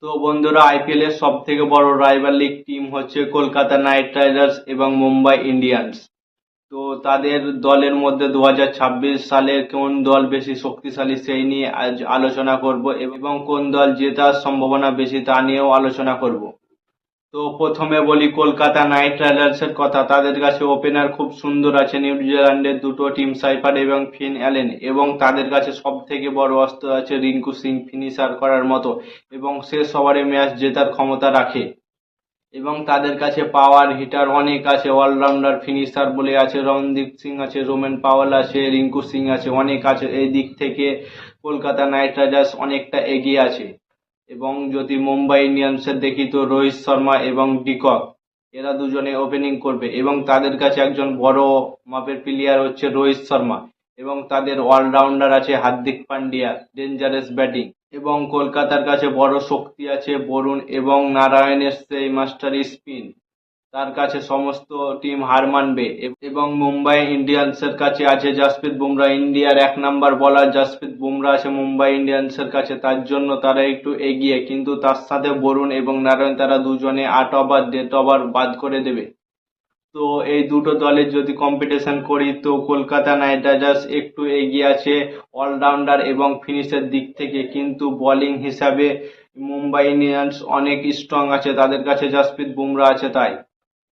তো বন্ধুরা, আইপিএল এর সব থেকে বড় রাইভাল লিগ টিম হচ্ছে কলকাতা নাইট রাইডার্স এবং মুম্বাই ইন্ডিয়ান্স। তো তাদের দলের মধ্যে 2026 সালের কোন দল বেশি শক্তিশালী সেই নিয়ে আজ আলোচনা করব এবং কোন দল জেতার সম্ভাবনা বেশি তা নিয়েও আলোচনা করব। তো প্রথমে বলি কলকাতা নাইট রাইডার্স এর কথা। তাদের কাছে ওপেনার খুব সুন্দর আছে, নিউজিল্যান্ডের দুটো টিম সাইফার এবং ফিন অ্যালেন, এবং তাদের কাছে সব থেকে বড় অস্ত্র আছে রিঙ্কু সিং, ফিনিশার করার মতো এবং শেষ ওভারে ম্যাচ জেতার ক্ষমতা রাখে। এবং তাদের কাছে পাওয়ার হিটার অনেক আছে, অলরাউন্ডার ফিনিশার বলে আছে, রণদীপ সিং আছে, রোমেন পাওয়েল আছে, রিঙ্কু সিং আছে, অনেক আছে। এই দিক থেকে কলকাতা নাইট রাইডার্স অনেকটা এগিয়ে আছে। এবং যদি মুম্বাই ইন্ডিয়ান্সের দেখি তো রোহিত শর্মা এবং ডিকক, এরা দুজনে ওপেনিং করবে এবং তাদের কাছে একজন বড় মাপের প্লেয়ার হচ্ছে রোহিত শর্মা এবং তাদের অলরাউন্ডার আছে হার্দিক পান্ডিয়া, ডেঞ্জারাস ব্যাটিং। এবং কলকাতার কাছে বড় শক্তি আছে বরুণ এবং নারায়ণের সেই মাস্টার স্পিন, তার কাছে সমস্ত টিম হার মানবে। এবং মুম্বাই ইন্ডিয়ান্সের কাছে আছে জাসপ্রীত বুমরা, ইন্ডিয়ার 1 নম্বর বোলার জাসপ্রীত বুমরা আছে মুম্বাই ইন্ডিয়ান্সের কাছে, তার জন্য তারা একটু এগিয়ে। কিন্তু তার সাথে বরুণ এবং নারায়ণ তারা দুজনে 8 ওভার ডেথ ওভার বাদ করে দেবে। তো এই দুটো দলের যদি কম্পিটিশন করি তো কলকাতা নাইট রাইডার্স একটু এগিয়ে আছে অলরাউন্ডার এবং ফিনিশের দিক থেকে, কিন্তু বোলিং হিসাবে মুম্বাই ইন্ডিয়ান্স অনেক স্ট্রং আছে, তাদের কাছে জাসপ্রীত বুমরা আছে। তাই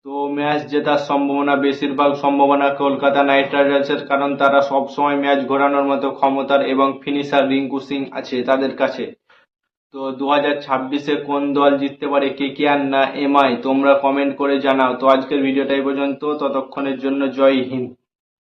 তো ম্যাচ জেতার সম্ভাবনা, বেশিরভাগ সম্ভাবনা কলকাতা নাইট রাইডার্সের, কারণ তারা সব সময় ম্যাচ ঘোরানোর মতো ক্ষমতার এবং ফিনিশার রিঙ্কু সিং আছে তাদের কাছে। তো 2026-এ কোন দল জিততে পারে, কেকেআর না এমআই? তোমরা কমেন্ট করে জানাও। তো আজকের ভিডিওটা এই পর্যন্ত, ততক্ষণের জন্য জয় হিন্দ।